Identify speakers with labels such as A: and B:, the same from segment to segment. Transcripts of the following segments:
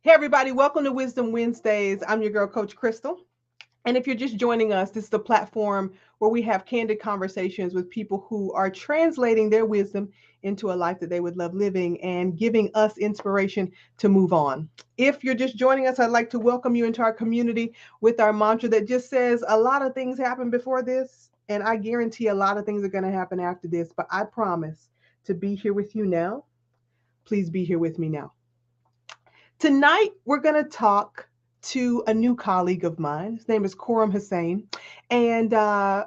A: Hey, everybody, welcome to Wisdom Wednesdays. I'm your girl, Coach Crystal. And if you're just joining us, this is the platform where we have candid conversations with people who are translating their wisdom into a life that they would love living and giving us inspiration to move on. If you're just joining us, I'd like to welcome you into our community with our mantra that just says a lot of things happened before this, and I guarantee a lot of things are going to happen after this, but I promise to be here with you now. Please be here with me now. Tonight, we're going to talk to a new colleague of mine. His name is Khuram Hussain. And, I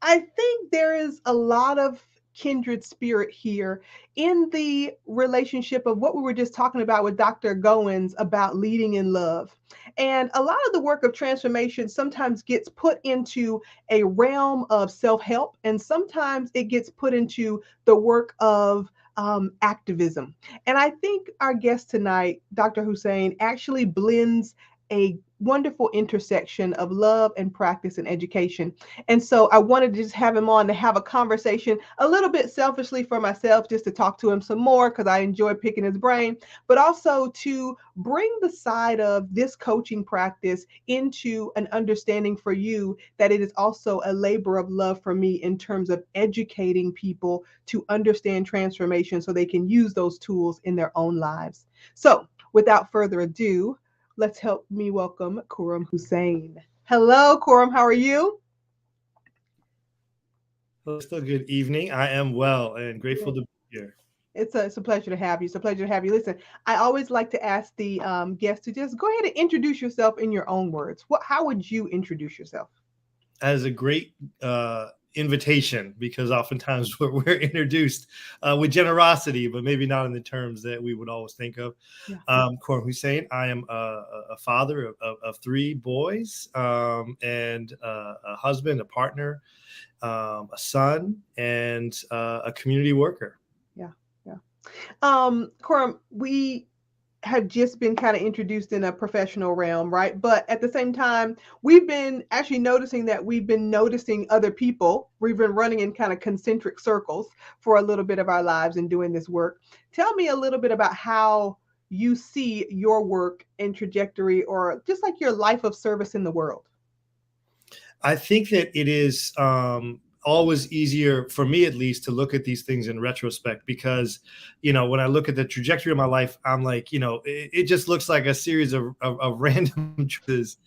A: think there is a lot of kindred spirit here in the relationship of what we were just talking about with Dr. Goins about leading in love. And a lot of the work of transformation sometimes gets put into a realm of self help, and sometimes it gets put into the work of activism. And I think our guest tonight, Dr. Hussain, actually blends a wonderful intersection of love and practice and education. And so I wanted to just have him on to have a conversation a little bit selfishly for myself, just to talk to him some more because I enjoy picking his brain, but also to bring the side of this coaching practice into an understanding for you that it is also a labor of love for me in terms of educating people to understand transformation so they can use those tools in their own lives. So without further ado, let's help me welcome Khuram Hussain. Hello, Khuram. How are you?
B: Hello, still good evening. I am well and grateful
A: Good.
B: to be here.
A: It's a pleasure to have you. It's a pleasure to have you. Listen, I always like to ask the guests to just go ahead and introduce yourself in your own words. How would you introduce yourself?
B: As a great invitation, because oftentimes we're introduced with generosity, but maybe not in the terms that we would always think of.
A: Yeah.
B: Khuram Hussain, I am a father of three boys, and a husband, a partner, a son, and a community worker.
A: Yeah. Yeah. Khuram, we have just been kind of introduced in a professional realm, right? But at the same time, we've been actually noticing that we've been noticing other people. We've been running in kind of concentric circles for a little bit of our lives and doing this work. Tell me a little bit about how you see your work and trajectory, or just like your life of service in the world.
B: I think that it is always easier for me, at least, to look at these things in retrospect because, when I look at the trajectory of my life, I'm like, it just looks like a series of random choices.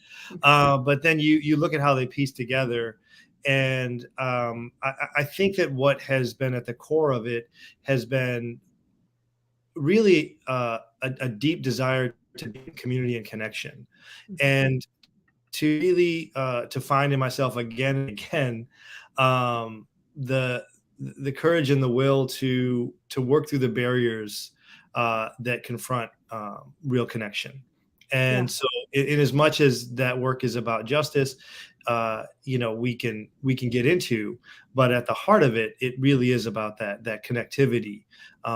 B: But then you look at how they piece together. And I think that what has been at the core of it has been really a deep desire to be in community and connection. And to really to find in myself again and again the courage and the will to work through the barriers that confront real connection.
A: Yeah.
B: And so, in as much as that work is about justice, we can get into, but at the heart of it, it really is about that connectivity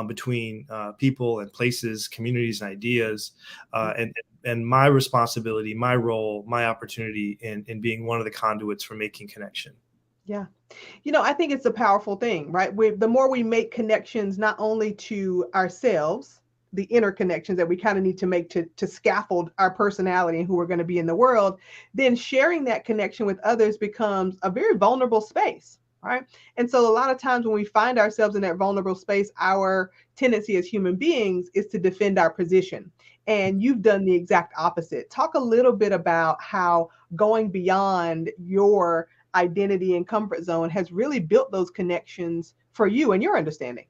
B: between people and places, communities, and ideas, and my responsibility, my role, my opportunity in being one of the conduits for making connection.
A: Yeah. I think it's a powerful thing, right? The more we make connections, not only to ourselves, the inner connections that we kind of need to make to scaffold our personality and who we're going to be in the world, then sharing that connection with others becomes a very vulnerable space, right? And so a lot of times when we find ourselves in that vulnerable space, our tendency as human beings is to defend our position. And you've done the exact opposite. Talk a little bit about how going beyond your identity and comfort zone has really built those connections for you and your understanding.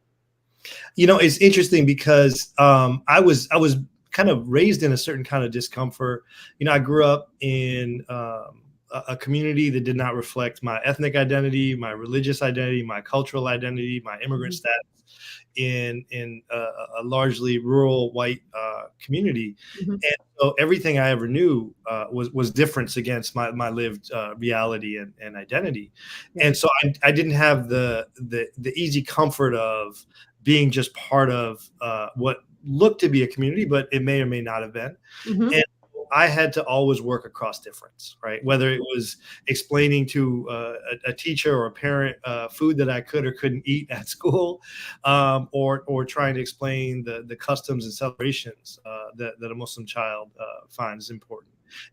B: It's interesting because I was kind of raised in a certain kind of discomfort. I grew up in a community that did not reflect my ethnic identity, my religious identity, my cultural identity, my immigrant
A: Mm-hmm.
B: status in a largely rural white community.
A: Mm-hmm.
B: And so everything I ever knew was difference against my lived reality and identity.
A: Yeah.
B: And so I didn't have the easy comfort of being just part of what looked to be a community, but it may or may not have been.
A: Mm-hmm.
B: And I had to always work across difference, right? Whether it was explaining to a teacher or a parent food that I could or couldn't eat at school, or trying to explain the customs and celebrations that a Muslim child finds important.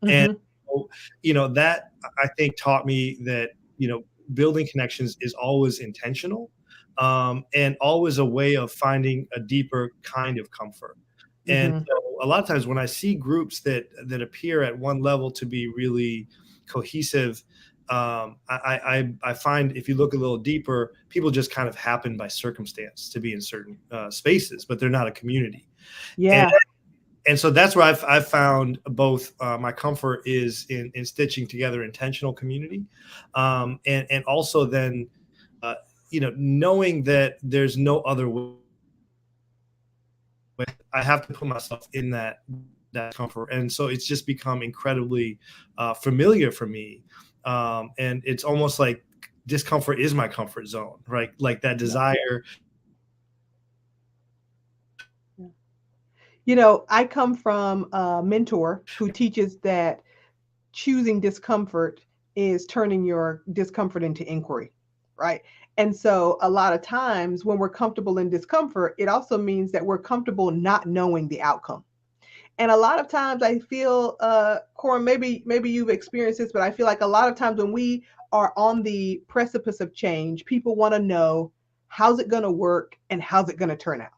B: And
A: Hmm.
B: that I think taught me that building connections is always intentional, and always a way of finding a deeper kind of comfort. And
A: Hmm.
B: so a lot of times when I see groups that appear at one level to be really cohesive, I find if you look a little deeper, people just kind of happen by circumstance to be in certain spaces, but they're not a community. And
A: Yeah.
B: and so that's where I've found both my comfort is in stitching together intentional community, and also then uh, knowing that there's no other way. I have to put myself in that comfort, and so it's just become incredibly familiar for me, and it's almost like discomfort is my comfort zone, right? Like that
A: Yeah.
B: desire.
A: Yeah. I come from a mentor who teaches that choosing discomfort is turning your discomfort into inquiry, right? And so a lot of times when we're comfortable in discomfort, it also means that we're comfortable not knowing the outcome. And a lot of times I feel, Corin, maybe you've experienced this, but I feel like a lot of times when we are on the precipice of change, people want to know how's it going to work and how's it going to turn out,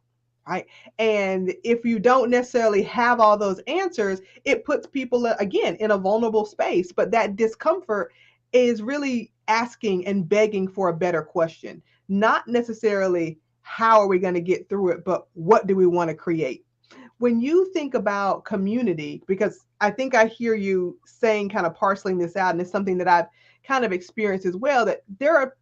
A: right? And if you don't necessarily have all those answers, it puts people again in a vulnerable space. But that discomfort is really asking and begging for a better question, not necessarily how are we going to get through it, but what do we want to create? When you think about community, because I think I hear you saying, kind of parceling this out, and it's something that I've kind of experienced as well, that there are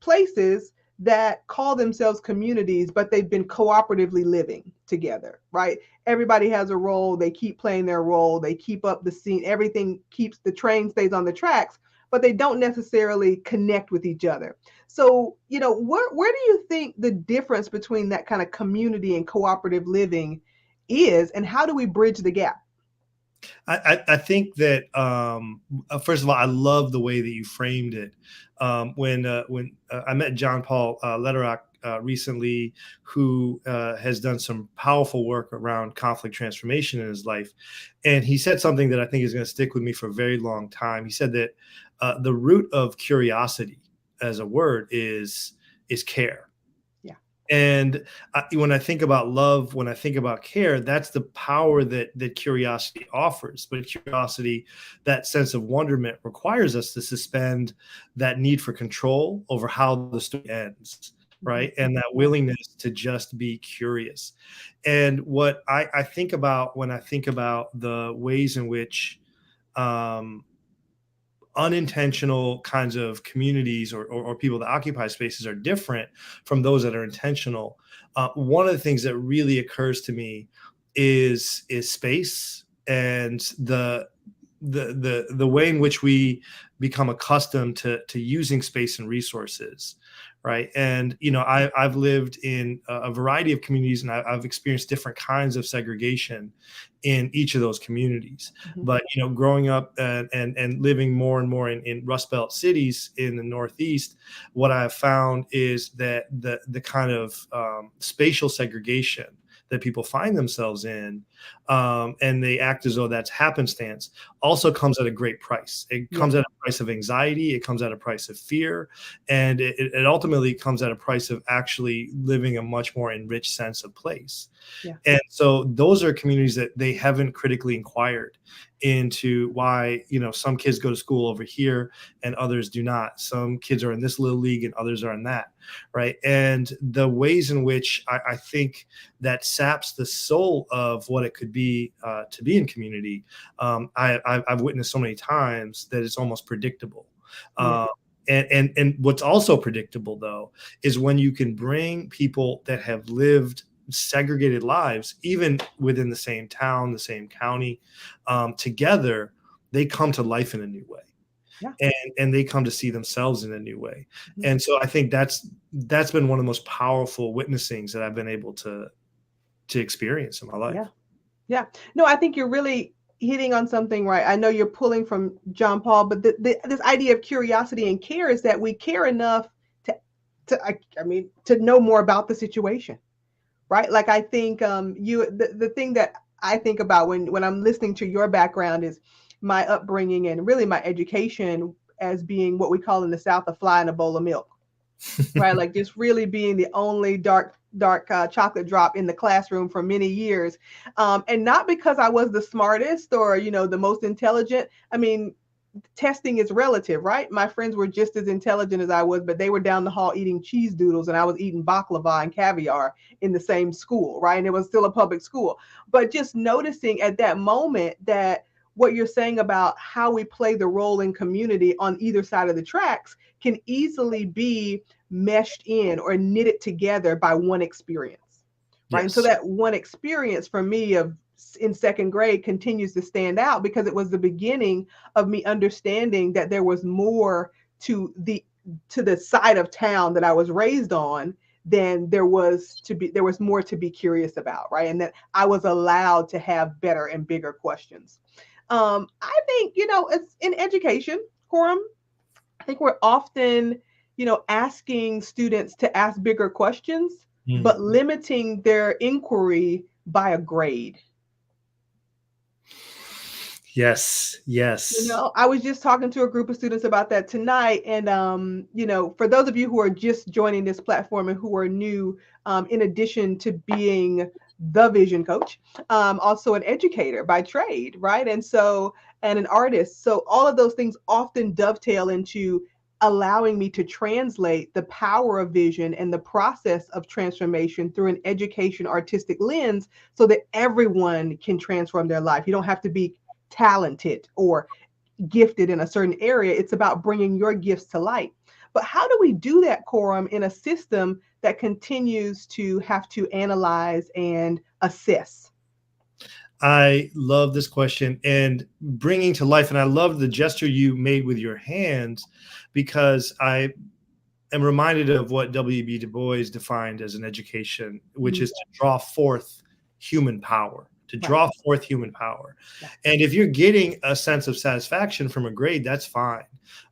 A: places that call themselves communities, but they've been cooperatively living together, right? Everybody has a role, they keep playing their role, they keep up the scene, everything keeps the train stays on the tracks, but they don't necessarily connect with each other. So, where do you think the difference between that kind of community and cooperative living is, and how do we bridge the gap?
B: I think that first of all, I love the way that you framed it. When I met John Paul Lederach recently, who has done some powerful work around conflict transformation in his life, and he said something that I think is going to stick with me for a very long time. He said that the root of curiosity as a word is care.
A: Yeah.
B: And when I think about love, when I think about care, that's the power that curiosity offers. But curiosity, that sense of wonderment, requires us to suspend that need for control over how the story ends,
A: Mhm.
B: right? And that
A: Yeah.
B: willingness to just be curious. And what I think about when I think about the ways in which um, unintentional kinds of communities or people that occupy spaces are different from those that are intentional. One of the things that really occurs to me is space and the way in which we become accustomed to using space and resources, right? And I've lived in a variety of communities, and I've experienced different kinds of segregation in each of those communities.
A: Mhm.
B: But growing up and living more and more in Rust Belt cities in the Northeast, what I've found is that the kind of spatial segregation that people find themselves in, and they act as though that's happenstance, also comes at a great price. It
A: Yeah.
B: comes at a price of anxiety. It comes at a price of fear, and it ultimately comes at a price of actually living a much more enriched sense of place.
A: Yeah.
B: And so those are communities that they haven't critically inquired into why, some kids go to school over here and others do not. Some kids are in this little league and others are in that, right? And the ways in which I think that saps the soul of what it could be to be in community, I've witnessed so many times that it's almost predictable.
A: Yeah.
B: Um, and what's also predictable though is when you can bring people that have lived segregated lives, even within the same town, the same county, together, they come to life in a new way,
A: Yeah.
B: and they come to see themselves in a new way.
A: Mhm.
B: And so I think that's been one of the most powerful witnessings that I've been able to experience in my
A: Yeah.
B: life.
A: Yeah. No, I think you're really hitting on something, right? I know you're pulling from John Paul, but this idea of curiosity and care is that we care enough to, I mean, to know more about the situation, right? Like I think the thing that I think about when I'm listening to your background is my upbringing and really my education as being what we call in the South a fly in a bowl of milk, right? Like just really being the only dark chocolate drop in the classroom for many years, and not because I was the smartest or the most intelligent. I mean, testing is relative, right? My friends were just as intelligent as I was, but they were down the hall eating cheese doodles, and I was eating baklava and caviar in the same school, right? And it was still a public school. But just noticing at that moment that what you're saying about how we play the role in community on either side of the tracks can easily be meshed in or knitted together by one experience, right? And so
B: Yes.
A: that one experience for me of in second grade continues to stand out because it was the beginning of me understanding that there was more to the side of town that I was raised on than there was more to be curious about, right? And that I was allowed to have better and bigger questions. I think, it's in education, Quorum. I think we're often, asking students to ask bigger questions,
B: Mm.
A: but limiting their inquiry by a grade.
B: Yes. Yes.
A: I was just talking to a group of students about that tonight. And, for those of you who are just joining this platform and who are new, in addition to being the vision coach, also an educator by trade, right? And an artist. So all of those things often dovetail into allowing me to translate the power of vision and the process of transformation through an education artistic lens so that everyone can transform their life. You don't have to be talented or gifted in a certain area. It's about bringing your gifts to light. But how do we do that, Quorum, in a system that continues to have to analyze and assess?
B: I love this question and bringing to life. And I love the gesture you made with your hands because I am reminded of what W.B. Du Bois defined as an education, which
A: Mhm.
B: is to draw forth human power, to
A: Right.
B: draw forth human power.
A: Yeah.
B: And if you're getting a sense of satisfaction from a grade, that's fine.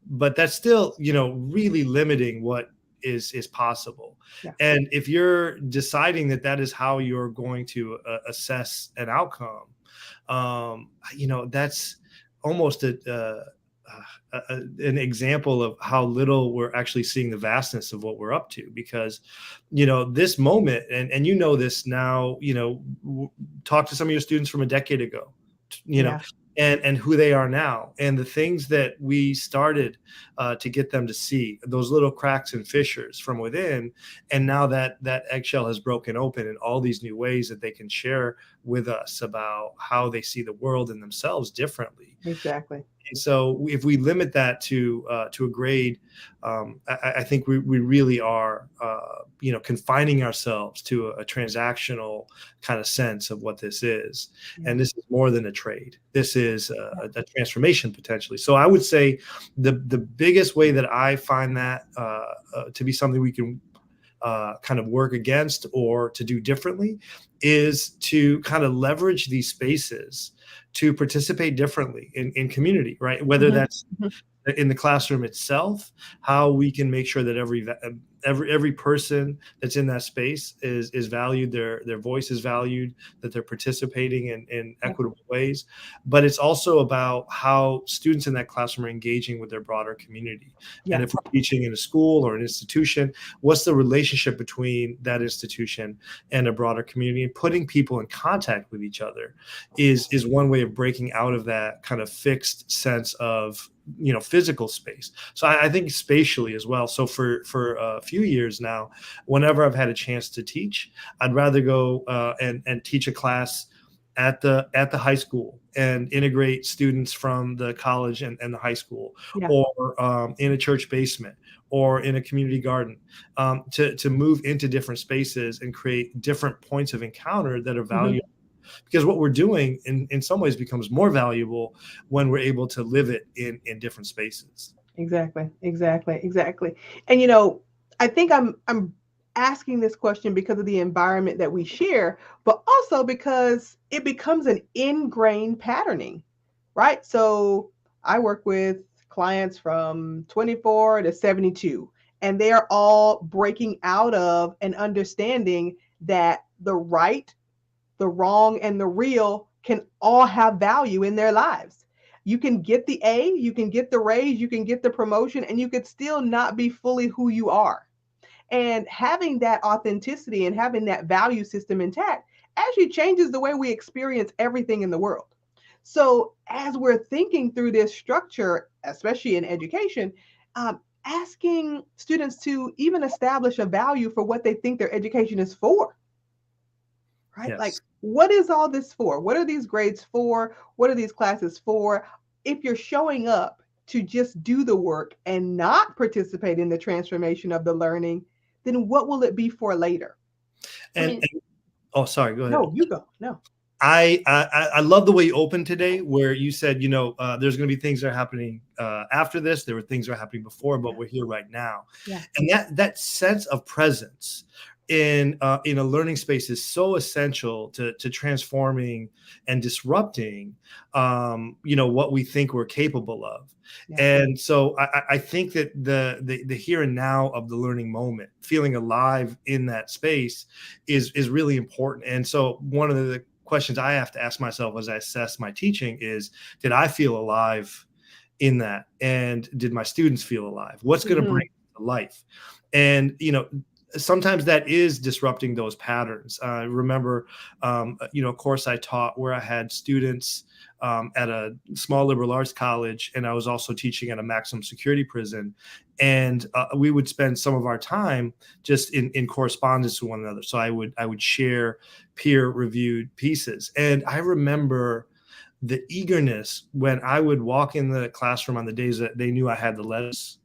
B: But that's still, really limiting what is possible.
A: Yeah.
B: And if you're deciding that that is how you're going to assess an outcome, that's almost an example of how little we're actually seeing the vastness of what we're up to because this moment and this now talk to some of your students from a decade ago you know
A: Yeah.
B: and who they are now and the things that we started to get them to see those little cracks and fissures from within, and now that eggshell has broken open in all these new ways that they can share with us about how they see the world and themselves differently.
A: Exactly.
B: And so if we limit that to a grade, I think we really are, confining ourselves to a transactional kind of sense of what this is.
A: Yeah.
B: And this is more than a trade. This is a transformation potentially. So I would say the biggest way that I find that to be something we can kind of work against or to do differently is to kind of leverage these spaces to participate differently in community, right? Whether
A: Mhm.
B: that's in the classroom itself, how we can make sure that every person that's in that space is valued, their voice is valued, that they're participating in
A: Yeah.
B: equitable ways. But it's also about how students in that classroom are engaging with their broader community. And
A: Yeah.
B: if we're teaching in a school or an institution, what's the relationship between that institution and a broader community? And putting people in contact with each other is one way of breaking out of that kind of fixed sense of physical space. So I think spatially as well. So for a few years now, whenever I've had a chance to teach, I'd rather go and teach a class at the high school and integrate students from the college and the high school,
A: Yeah.
B: or in a church basement, or in a community garden, to move into different spaces and create different points of encounter that are
A: Mhm.
B: valuable, because what we're doing in some ways becomes more valuable when we're able to live it in different spaces.
A: Exactly. Exactly. Exactly. And I think I'm asking this question because of the environment that we share, but also because it becomes an ingrained patterning, right? So I work with clients from 24 to 72, and they are all breaking out of and understanding that the right, the wrong, and the real can all have value in their lives. You can get the A, you can get the raise, you can get the promotion, and you could still not be fully who you are. And having that authenticity and having that value system intact actually changes the way we experience everything in the world. So, as we're thinking through this structure, especially in education, asking students to even establish a value for what they think their education is for, right? Like,
B: Yes.
A: what is all this for? What are these grades for? What are these classes for? If you're showing up to just do the work and not participate in the transformation of the learning, then what will it be for later? I
B: And,
A: mean,
B: and oh, sorry, go ahead.
A: no, you go. No.
B: I love the way you opened today, where you said, there's going to be things that are happening after this. There were things that are happening before, but
A: Yeah.
B: we're here right now,
A: Yeah.
B: and that sense of presence in a learning space is so essential to transforming and disrupting, what we think we're capable of.
A: Yeah.
B: And so I think that the here and now of the learning moment, feeling alive in that space, is really important. And so one of the questions I have to ask myself as I assess my teaching is, did I feel alive in that? And did my students feel alive? What's going to
A: Hmm.
B: bring to life? And, sometimes that is disrupting those patterns. I remember, a course I taught where I had students at a small liberal arts college, and I was also teaching at a maximum security prison. And we would spend some of our time just in correspondence with one another. So I would share peer reviewed pieces. And I remember the eagerness when I would walk in the classroom on the days that they knew I had the letters,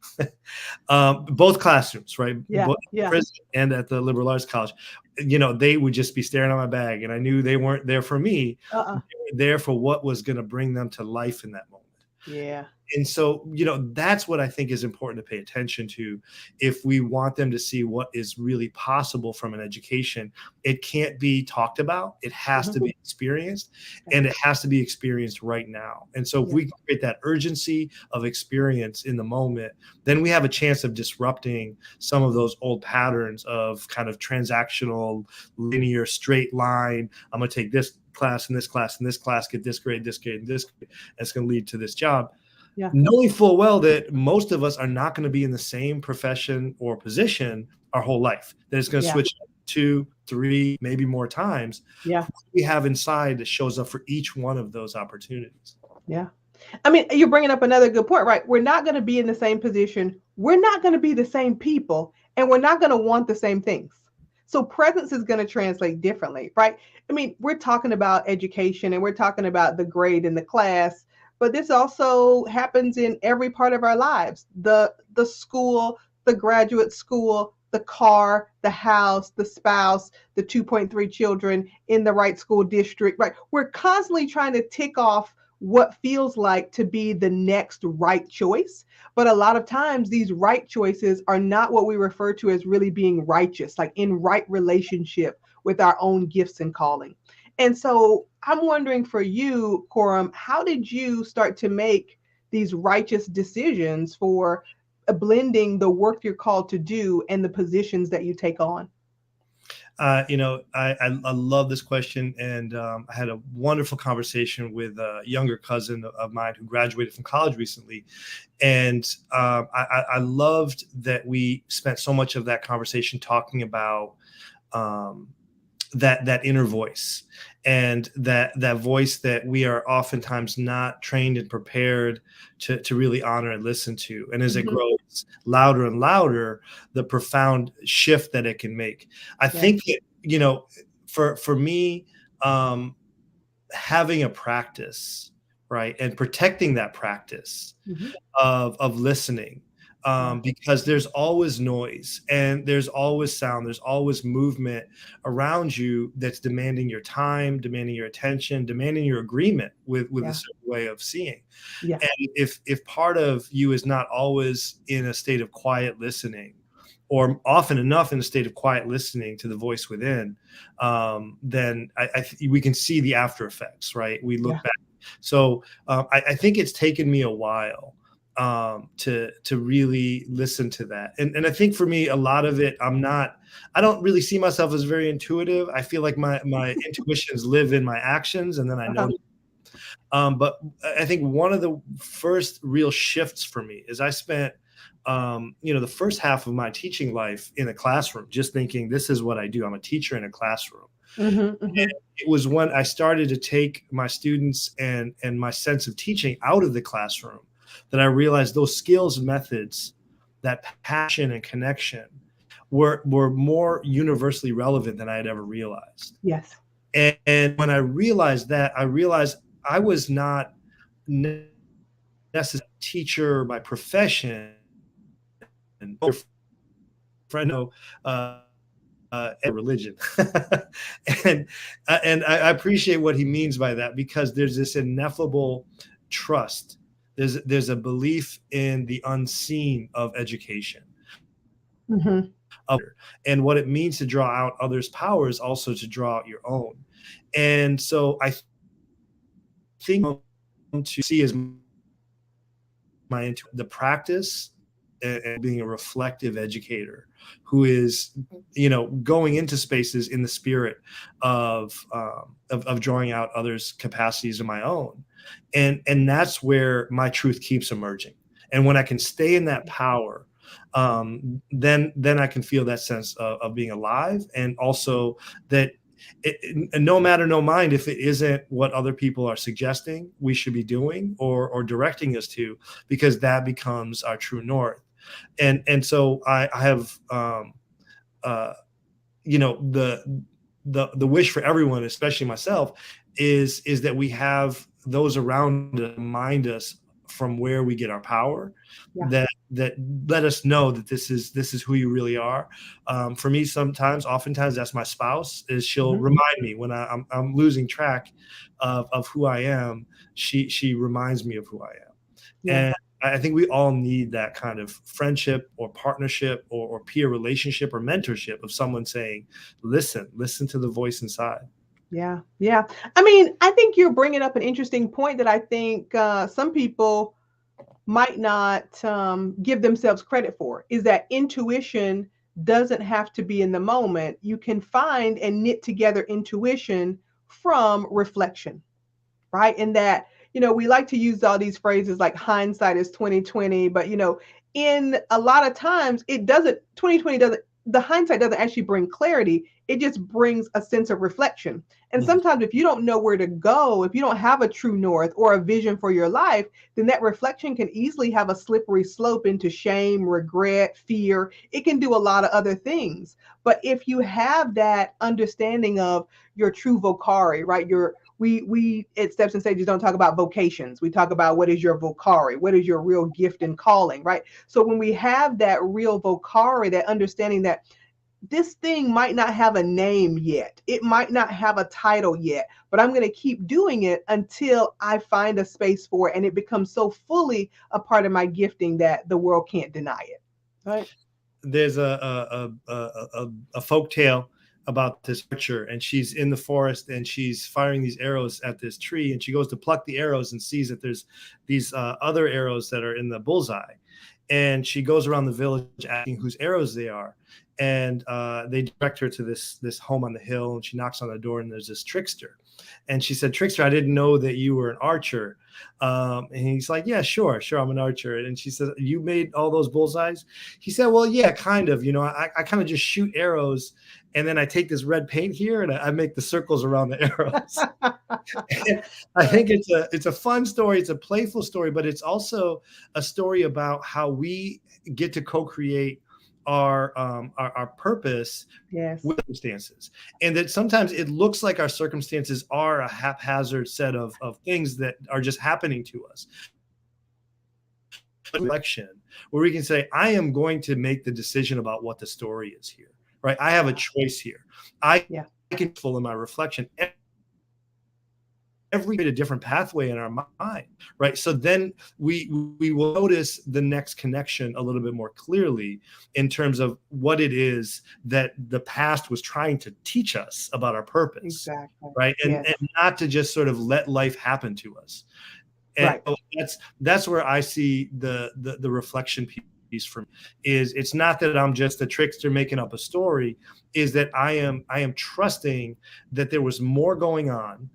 B: both classrooms, right?
A: Yeah.
B: Both
A: Yeah.
B: prison and at the liberal arts college, they would just be staring at my bag, and I knew they weren't there for me. They
A: Uh-uh.
B: were there for what was going to bring them to life in that moment.
A: Yeah.
B: And so, that's what I think is important to pay attention to. If we want them to see what is really possible from an education, it can't be talked about. It has to
A: Mhm.
B: be experienced,
A: Yeah.
B: and it has to be experienced right now. And so if
A: Yeah.
B: we create that urgency of experience in the moment, then we have a chance of disrupting some of those old patterns of kind of transactional, linear, straight line. I'm going to take this class and this class and this class, get this grade, and this grade, and it's going to lead to this job,
A: Yeah.
B: knowing full well that most of us are not going to be in the same profession or position our whole life. That it's going to
A: Yeah.
B: switch 2, 3, maybe more times.
A: Yeah.
B: What we have inside that shows up for each one of those opportunities.
A: Yeah. I mean, you're bringing up another good point, right? We're not going to be in the same position. We're not going to be the same people, and we're not going to want the same things. So presence is going to translate differently, right? I mean, we're talking about education and we're talking about the grade in the class, but this also happens in every part of our lives. The school, the graduate school, the car, the house, the spouse, the 2.3 children in the right school district, right? We're constantly trying to tick off what feels like to be the next right choice. But a lot of times, these right choices are not what we refer to as really being righteous, like in right relationship with our own gifts and calling. And so I'm wondering for you, Khuram, how did you start to make these righteous decisions for blending the work you're called to do and the positions that you take on?
B: I love this question, and I had a wonderful conversation with a younger cousin of mine who graduated from college recently, and I loved that we spent so much of that conversation talking about um, that inner voice, and that voice that we are oftentimes not trained and prepared to really honor and listen to. And as it
A: Mhm.
B: grows louder and louder, the profound shift that it can make. I
A: Yeah.
B: think that, for me, um, having a practice, right, and protecting that practice
A: Mhm.
B: of listening,
A: Yeah.
B: because there's always noise and there's always sound, there's always movement around you that's demanding your time, demanding your attention, demanding your agreement with a
A: Yeah.
B: certain way of seeing.
A: Yeah.
B: And if part of you is not always in a state of quiet listening, or often enough in a state of quiet listening to the voice within, then we can see the after effects, right? We look
A: Yeah.
B: back. So I think it's taken me a while to really listen to that. And I think for me, a lot of it, I don't really see myself as very intuitive. I feel like my intuitions live in my actions, and then I
A: Uh-huh.
B: notice. But I think one of the first real shifts for me is I spent, the first half of my teaching life in a classroom, just thinking this is what I do. I'm a teacher in a classroom.
A: Mm-hmm, mm-hmm.
B: It was when I started to take my students and my sense of teaching out of the classroom that I realized those skills and methods, that passion and connection, were more universally relevant than I had ever realized.
A: Yes.
B: And when I realized that, I realized I was not necessarily a teacher by profession, or friend, a religion. and and I appreciate what he means by that, because there's this ineffable trust. There's a belief in the unseen of education,
A: Mm-hmm.
B: and what it means to draw out others' powers, also to draw out your own. And so I think to see as the practice and being a reflective educator who is, going into spaces in the spirit of drawing out others' capacities of my own, and that's where my truth keeps emerging. And when I can stay in that power, then I can feel that sense of being alive, and also that no matter, no mind if it isn't what other people are suggesting we should be doing or directing us to, because that becomes our true north. And so I have uh, the wish for everyone, especially myself, is that we have those around to remind us from where we get our power,
A: Yeah.
B: that let us know that this is who you really are. For me, oftentimes that's my spouse. Is she'll
A: Mm-hmm.
B: remind me when I'm losing track of who I am. She reminds me of who I am.
A: Yeah.
B: And I think we all need that kind of friendship or partnership or peer relationship or mentorship of someone saying, listen to the voice inside.
A: Yeah. Yeah. I mean, I think you're bringing up an interesting point that I think some people might not give themselves credit for, is that intuition doesn't have to be in the moment. You can find and knit together intuition from reflection, right? And that, we like to use all these phrases like hindsight is 2020, but in a lot of times it doesn't 2020 doesn't the hindsight doesn't actually bring clarity. It just brings a sense of reflection. And
B: Mhm.
A: sometimes if you don't know where to go, if you don't have a true north or a vision for your life, then that reflection can easily have a slippery slope into shame, regret, fear. It can do a lot of other things. But if you have that understanding of your true vocari, right? Your we at Steps and Stages don't talk about vocations. We talk about what is your vocari, what is your real gift and calling, right? So when we have that real vocari, that understanding that this thing might not have a name yet, it might not have a title yet, but I'm going to keep doing it until I find a space for it and it becomes so fully a part of my gifting that the world can't deny it. Right?
B: There's a folk tale about this archer, and she's in the forest and she's firing these arrows at this tree, and she goes to pluck the arrows and sees that there's these other arrows that are in the bullseye, and she goes around the village asking whose arrows they are, and they direct her to this home on the hill, and she knocks on the door, and there's this trickster, and she said, "Trickster, I didn't know that you were an archer." And he's like, "Yeah, sure, I'm an archer." And she says, "You made all those bullseyes?" He said, "Well, yeah, kind of. I kind of just shoot arrows, and then I take this red paint here and I make the circles around the arrows." I think it's a fun story. It's a playful story, but it's also a story about how we get to co-create our purpose
A: Yes.
B: with circumstances, and that sometimes it looks like our circumstances are a haphazard set of things that are just happening to us. Election, where we can say, I am going to make the decision about what the story is here, right? I have a choice here. I
A: Yeah.
B: can full in my reflection a different pathway in our mind, right? So then we will notice the next connection a little bit more clearly in terms of what it is that the past was trying to teach us about our purpose,
A: Exactly.
B: right? And
A: Yes.
B: not to just sort of let life happen to us. And
A: Right.
B: so that's where I see the reflection piece for me is it's not that I'm just a trickster making up a story, is that I am trusting that there was more going on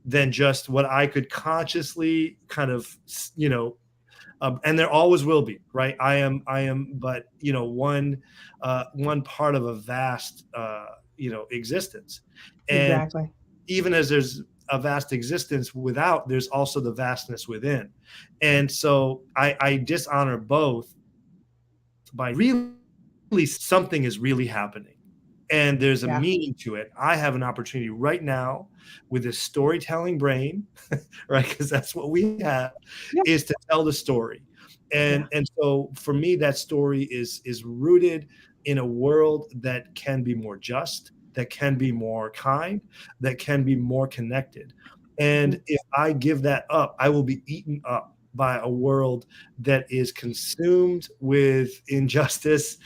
B: than just what I could consciously kind of, and there always will be, right? I am, but one part of a vast, existence, and
A: Exactly.
B: even as there's a vast existence without, there's also the vastness within. And so I dishonor both by really something is really happening. And there's a
A: Yeah.
B: meaning to it. I have an opportunity right now with this storytelling brain, right? Because that's what we have,
A: Yeah.
B: is to tell the story.
A: Yeah.
B: And so for me, that story is rooted in a world that can be more just, that can be more kind, that can be more connected.
A: Mhm.
B: And if I give that up, I will be eaten up by a world that is consumed with injustice,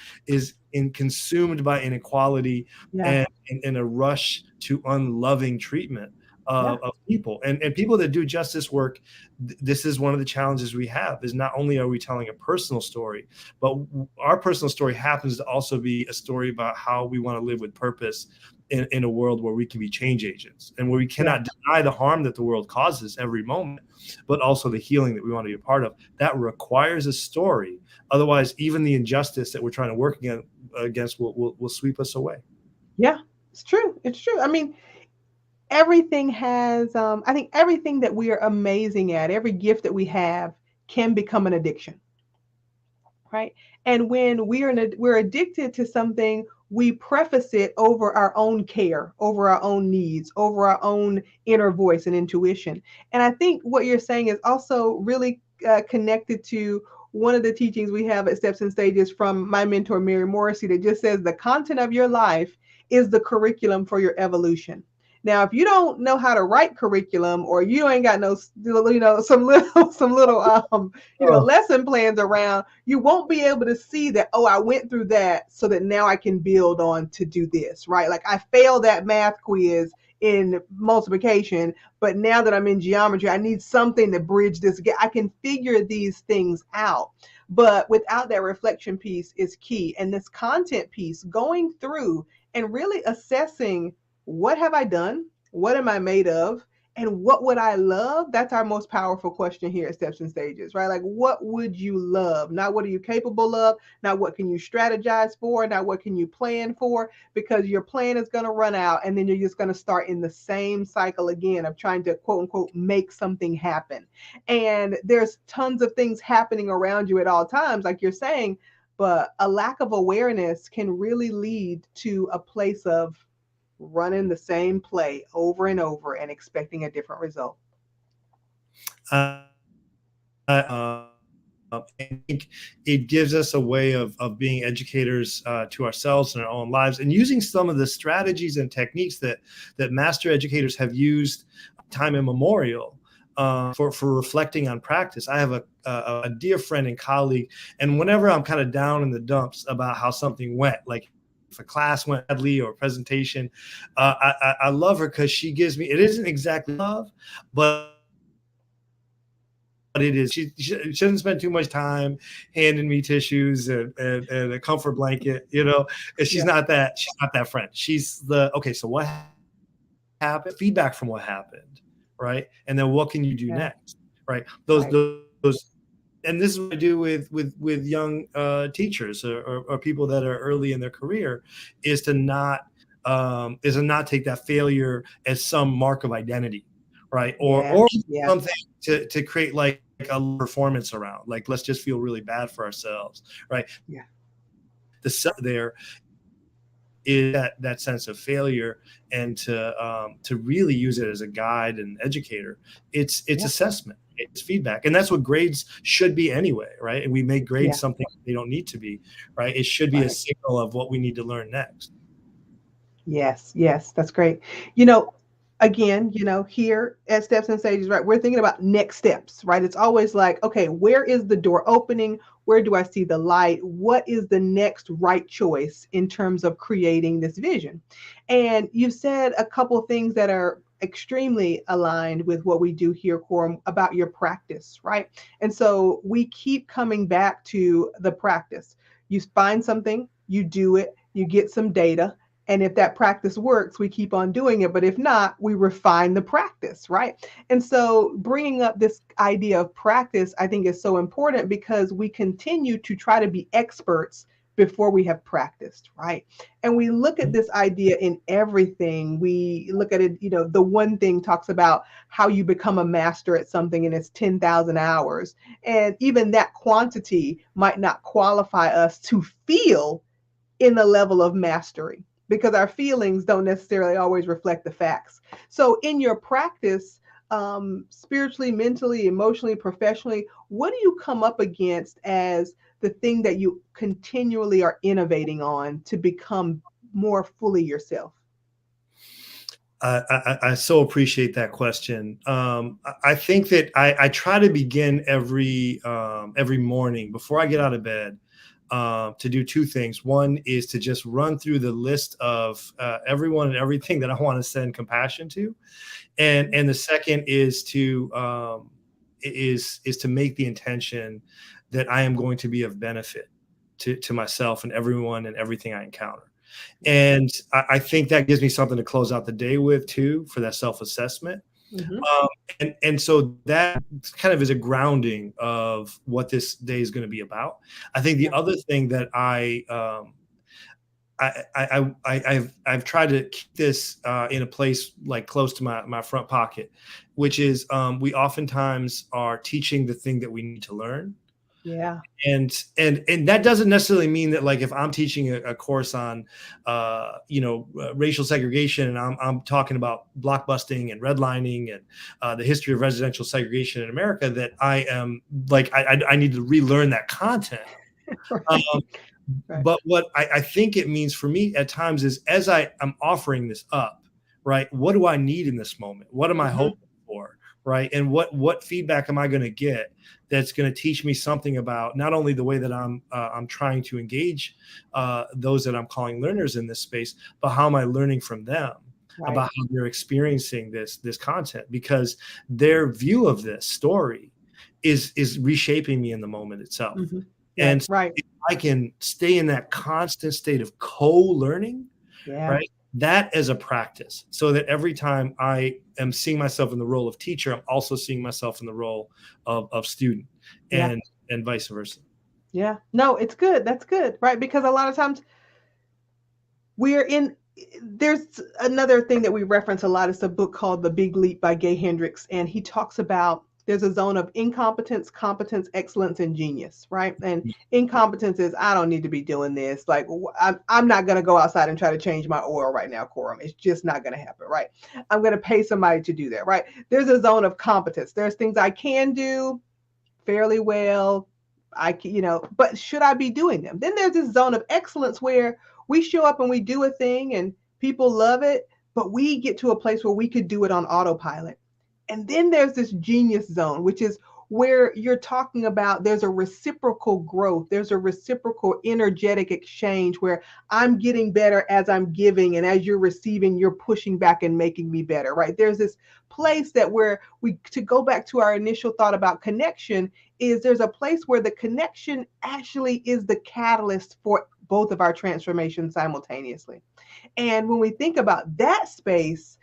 B: consumed by inequality,
A: Yeah.
B: and in a rush to unloving treatment
A: Yeah.
B: of people. And people that do justice work, this is one of the challenges we have, is not only are we telling a personal story, but our personal story happens to also be a story about how we want to live with purpose in a world where we can be change agents and where we
A: Yeah.
B: cannot deny the harm that the world causes every moment, but also the healing that we want to be a part of. That requires a story. Otherwise, even the injustice that we're trying to work against will sweep us away.
A: Yeah. It's true. It's true. I mean, everything has I think everything that we are amazing at, every gift that we have can become an addiction, right? And when we're addicted to something, we preface it over our own care, over our own needs, over our own inner voice and intuition. And I think what you're saying is also really connected to one of the teachings we have at Steps and Stages from my mentor Mary Morrissey, that just says the content of your life is the curriculum for your evolution. Now, if you don't know how to write curriculum, or you ain't got no, some little
B: Oh,
A: lesson plans around, you won't be able to see that, oh, I went through that so that now I can build on to do this, right? Like I failed that math quiz in multiplication, but now that I'm in geometry, I need something to bridge this gap. I can figure these things out. But without that reflection piece is key. And this content piece, going through and really assessing, what have I done? What am I made of? And what would I love? That's our most powerful question here at Steps and Stages, right? Like, what would you love? Not what are you capable of? Not what can you strategize for? Not what can you plan for? Because your plan is going to run out, and then you're just going to start in the same cycle again of trying to quote unquote make something happen. And there's tons of things happening around you at all times, like you're saying, but a lack of awareness can really lead to a place of running the same play over and over and expecting a different result.
B: I think it gives us a way of being educators to ourselves in our own lives, and using some of the strategies and techniques that master educators have used time immemorial for reflecting on practice. I have a dear friend and colleague, and whenever I'm kind of down in the dumps about how something went, like if a class went badly or a presentation, I love her because she gives me, it isn't exactly love, but it is. She doesn't spend too much time handing me tissues and a comfort blanket, and
A: Yeah,
B: she's not that friend. She's okay, so what happened? Feedback from what happened, right? And then what can you do
A: yeah,
B: next? Right.
A: right.
B: Those and this is what I do with young teachers or people that are early in their career, is to not take that failure as some mark of identity, right?
A: Yeah,
B: Or
A: yeah,
B: something to create like a performance around, like let's just feel really bad for ourselves, right?
A: yeah,
B: The self there is that sense of failure, and to really use it as a guide and educator. It's
A: yeah,
B: assessment, it's feedback, and that's what grades should be anyway, right? And we make grades
A: yeah,
B: something they don't need to be, right? It should be a
A: right.
B: signal of what we need to learn next.
A: Yes, yes, that's great. You know, again, here at Steps and Stages, right, we're thinking about next steps, right? It's always like, okay, where is the door opening? Where do I see the light? What is the next right choice in terms of creating this vision? And you've said a couple of things that are extremely aligned with what we do here, Quorum, about your practice, right? And so we keep coming back to the practice. You find something, you do it, you get some data, and if that practice works, we keep on doing it. But if not, we refine the practice, right? And so bringing up this idea of practice, I think is so important because we continue to try to be experts before we have practiced, right? And we look at this idea in everything. We look at it, the one thing talks about how you become a master at something and it's 10,000 hours. And even that quantity might not qualify us to feel in a level of mastery because our feelings don't necessarily always reflect the facts. So, in your practice, spiritually, mentally, emotionally, professionally, what do you come up against as the thing that you continually are innovating on to become more fully yourself?
B: I so appreciate that question. I think that I try to begin every morning before I get out of bed to do two things. One is to just run through the list of everyone and everything that I want to send compassion to, and the second is to make the intention that I am going to be of benefit to myself and everyone and everything I encounter. And I think that gives me something to close out the day with too, for that self-assessment.
A: Mm-hmm.
B: And so that kind of is a grounding of what this day is going to be about. I think the other thing that I've tried to keep this in a place like close to my front pocket, which is we oftentimes are teaching the thing that we need to learn.
A: Yeah.
B: And that doesn't necessarily mean that, like, if I'm teaching a course on racial segregation and I'm talking about blockbusting and redlining and the history of residential segregation in America, that I am like I need to relearn that content. Um,
A: Right.
B: but what I think it means for me at times is, as I'm offering this up, right? What do I need in this moment? What am I
A: Mm-hmm.
B: hoping for? Right. And what feedback am I going to get that's going to teach me something about not only the way that I'm trying to engage those that I'm calling learners in this space, but how am I learning from them
A: Right.
B: about how they're experiencing this content, because their view of this story is reshaping me in the moment itself.
A: Mm-hmm. Right.
B: And so
A: Right.
B: if I can stay in that constant state of co-learning,
A: Yeah.
B: right? That as a practice, so that every time I am seeing myself in the role of teacher, I'm also seeing myself in the role of student,
A: Yeah.
B: and vice versa.
A: Yeah. No, it's good. That's good. Right. Because a lot of times we're in, there's another thing that we reference a lot. It's a book called The Big Leap by Gay Hendricks, and he talks about there's a zone of incompetence, competence, excellence, and genius, right? And incompetence is, I don't need to be doing this. Like, I'm not going to go outside and try to change my oil right now, Quorum. It's just not going to happen, right? I'm going to pay somebody to do that, right? There's a zone of competence. There's things I can do fairly well. But should I be doing them? Then there's this zone of excellence where we show up and we do a thing and people love it, but we get to a place where we could do it on autopilot. And then there's this genius zone, which is where you're talking about there's a reciprocal growth, there's a reciprocal energetic exchange where I'm getting better as I'm giving, and as you're receiving, you're pushing back and making me better, right? There's this place that where we, to go back to our initial thought about connection, is there's a place where the connection actually is the catalyst for both of our transformations simultaneously. And when we think about that space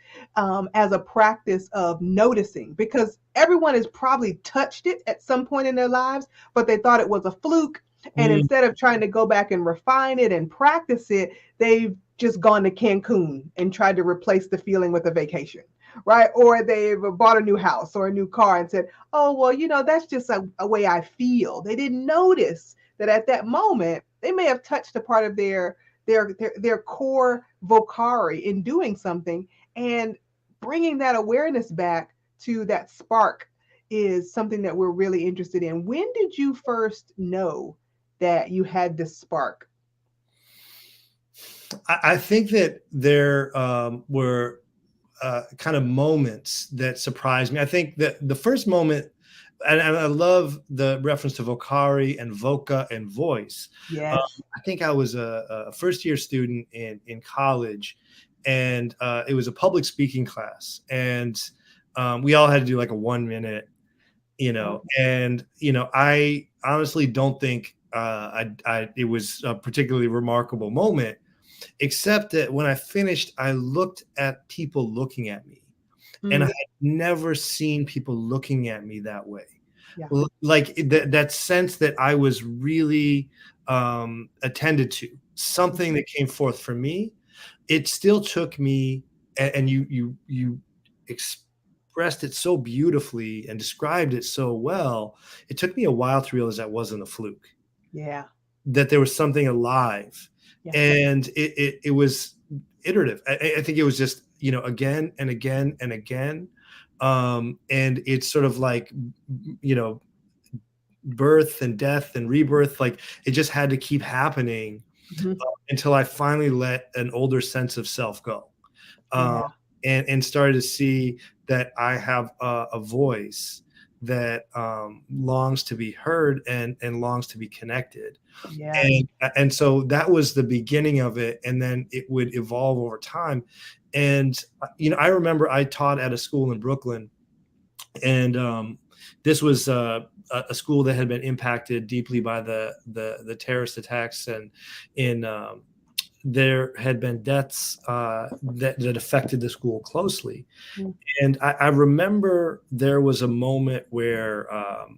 A: as a practice of noticing, because everyone has probably touched it at some point in their lives, but they thought it was a fluke. And
B: Mm,
A: instead of trying to go back and refine it and practice it, they've just gone to Cancun and tried to replace the feeling with a vacation, right? Or they've bought a new house or a new car and said, oh, well, that's just a way I feel. They didn't notice that at that moment, they may have touched a part of their core vocari in doing something, and bringing that awareness back to that spark is something that we're really interested in. When did you first know that you had this spark?
B: I think that there were kind of moments that surprised me. I think that the first moment, and I love the reference to vocari and voca and voice.
A: Yes.
B: I think I was a first year student in college, and it was a public speaking class, and we all had to do like a 1 minute, and I honestly don't think it was a particularly remarkable moment, except that when I finished, I looked at people looking at me, and I
A: Mm,
B: had never seen people looking at me that way.
A: yeah.
B: Like that sense that I was really attended to, something that came forth for me. It still took me, and you expressed it so beautifully and described it so well. It took me a while to realize that wasn't a fluke,
A: Yeah.
B: that there was something alive,
A: Yeah.
B: and it was iterative. I think it was just again and again and again, and it's sort of like you know birth and death and rebirth. Like it just had to keep happening
A: Hmm.
B: until I finally let an older sense of self go, um,
A: Yeah.
B: and started to see that I have a voice that longs to be heard and longs to be connected.
A: Yes.
B: And so that was the beginning of it, and then it would evolve over time. And I remember I taught at a school in Brooklyn, and this was a school that had been impacted deeply by the terrorist attacks, and in there had been deaths that affected the school closely.
A: Mm.
B: And I remember there was a moment where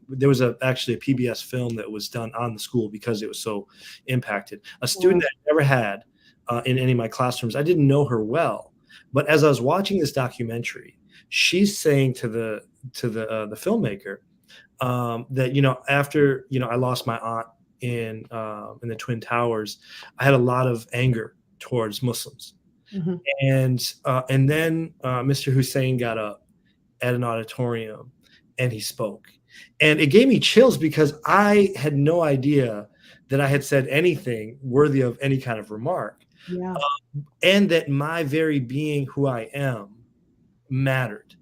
B: there was actually a PBS film that was done on the school because it was so impacted. A student
A: Wow.
B: that I never had in any of my classrooms. I didn't know her well, but as I was watching this documentary, she's saying to the filmmaker that after I lost my aunt in the Twin Towers, I had a lot of anger towards Muslims,
A: Hmm.
B: and then Mr. Hussain got up at an auditorium and he spoke, and it gave me chills because I had no idea that I had said anything worthy of any kind of remark,
A: Yeah.
B: and that my very being, who I am, mattered.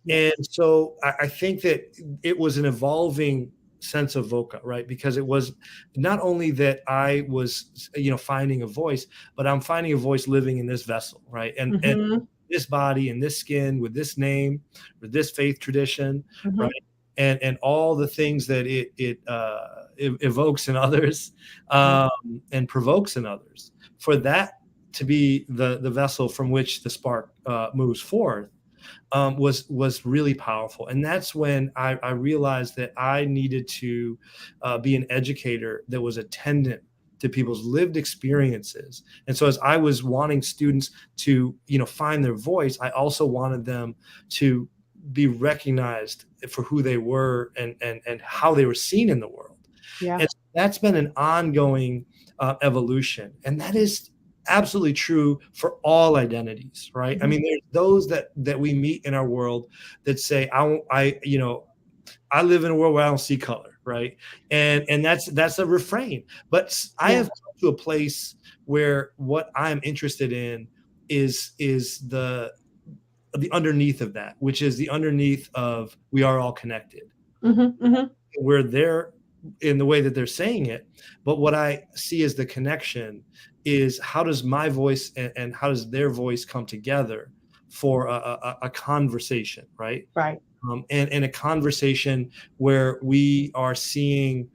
B: And
A: Yes.
B: so I think that it was an evolving sense of voca, right? Because it was not only that I was, finding a voice, but I'm finding a voice living in this vessel, right? And
A: Hmm.
B: this body and this skin with this name, with this faith tradition, right?
A: Hmm.
B: And all the things that it evokes in others,
A: Yeah.
B: and provokes in others, for that to be the vessel from which the spark moves forth, was really powerful. And that's when I realized that I needed to be an educator that was attendant to people's lived experiences. And so as I was wanting students to find their voice, I also wanted them to be recognized for who they were, and how they were seen in the world.
A: Yeah.
B: And that's been an ongoing evolution, and that is absolutely true for all identities, right? I
A: Hmm.
B: mean, there's those that we meet in our world that say, I live in a world where I don't see color, right? And that's a refrain. But I
A: Yeah.
B: have come to a place where what I'm interested in is the underneath of that, which is the underneath of we are all connected.
A: Hmm. Hmm.
B: We're there in the way that they're saying it, but what I see as the connection is how does my voice and how does their voice come together for a conversation, right?
A: Right.
B: And a conversation where we are seeing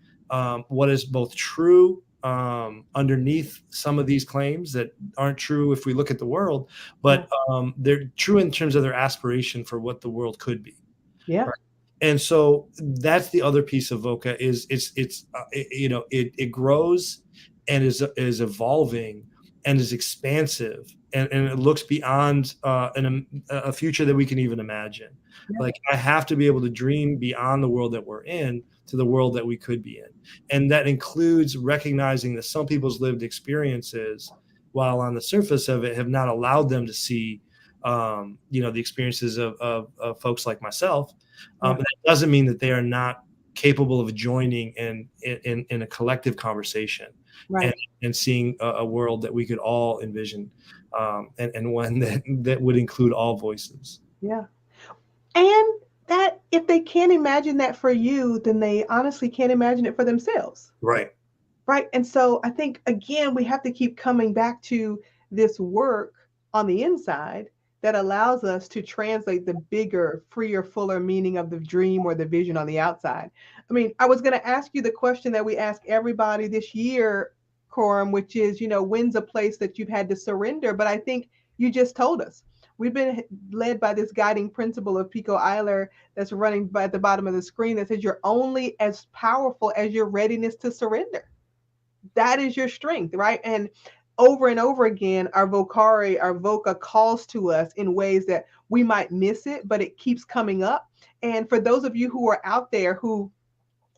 B: what is both true underneath some of these claims that aren't true if we look at the world,
A: Yeah.
B: but they're true in terms of their aspiration for what the world could be.
A: Yeah.
B: Right. And so that's the other piece of Voca is it grows and is evolving and is expansive, and it looks beyond a future that we can even imagine.
A: Yeah.
B: Like I have to be able to dream beyond the world that we're in to the world that we could be in, and that includes recognizing that some people's lived experiences, while on the surface of it, have not allowed them to see the experiences of folks like myself.
A: Yeah.
B: That doesn't mean that they are not capable of joining in a collective conversation, and
A: Right.
B: and seeing a world that we could all envision and one that would include all voices.
A: Yeah. And that if they can't imagine that for you, then they honestly can't imagine it for themselves.
B: Right.
A: Right. And so I think, again, we have to keep coming back to this work on the inside that allows us to translate the bigger, freer, fuller meaning of the dream or the vision on the outside. I mean, I was going to ask you the question that we ask everybody this year, Coram, which is, when's a place that you've had to surrender? But I think you just told us. We've been led by this guiding principle of Pico Eiler that's running by at the bottom of the screen that says you're only as powerful as your readiness to surrender. That is your strength, right? And over again, our vocari, our voca calls to us in ways that we might miss it, but it keeps coming up. And for those of you who are out there who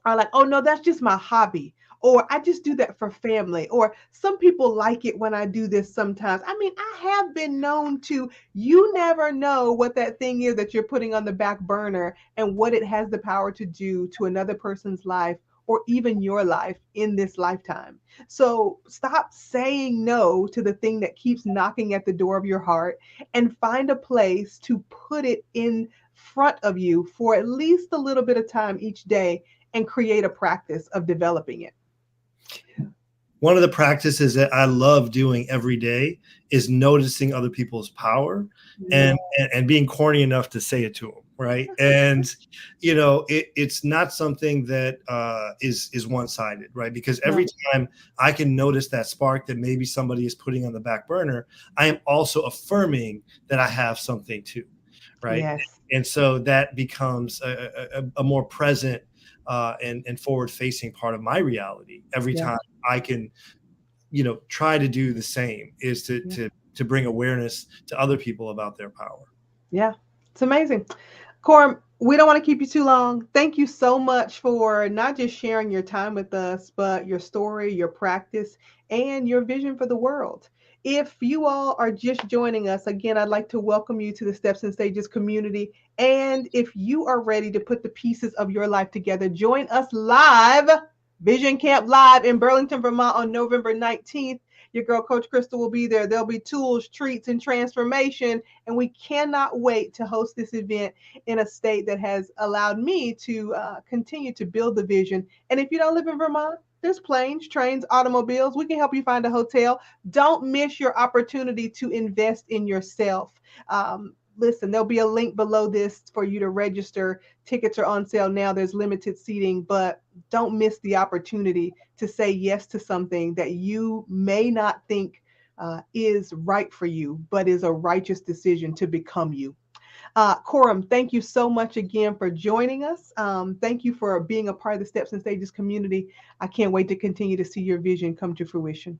A: are like, oh no, that's just my hobby, or I just do that for family, or some people like it when I do this sometimes. I mean, I have been known to, you never know what that thing is that you're putting on the back burner and what it has the power to do to another person's life or even your life in this lifetime. So stop saying no to the thing that keeps knocking at the door of your heart and find a place to put it in front of you for at least a little bit of time each day and create a practice of developing it.
B: One of the practices that I love doing every day is noticing other people's power and being corny enough to say it to them. Right. And, it's not something that is one-sided. Right. Because every time I can notice that spark that maybe somebody is putting on the back burner, I am also affirming that I have something too. Right.
A: Yes.
B: And so that becomes a more present and forward-facing part of my reality every time I can, try to do the same is to bring awareness to other people about their power.
A: Yeah, it's amazing. Coram, we don't want to keep you too long. Thank you so much for not just sharing your time with us, but your story, your practice, and your vision for the world. If you all are just joining us, again, I'd like to welcome you to the Steps and Stages community. And if you are ready to put the pieces of your life together, join us live, Vision Camp Live in Burlington, Vermont on November 19th. Your girl, Coach Crystal, will be there. There'll be tools, treats, and transformation. And we cannot wait to host this event in a state that has allowed me to continue to build the vision. And if you don't live in Vermont, there's planes, trains, automobiles. We can help you find a hotel. Don't miss your opportunity to invest in yourself. Listen, there'll be a link below this for you to register. Tickets are on sale now. There's limited seating, but don't miss the opportunity to say yes to something that you may not think is right for you, but is a righteous decision to become you. Khuram, thank you so much again for joining us. Thank you for being a part of the Steps and Stages community. I can't wait to continue to see your vision come to fruition.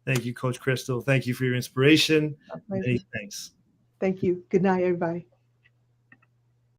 B: Thank you, Coach Crystal. Thank you for your inspiration. Many thanks.
A: Thank you. Good night, everybody.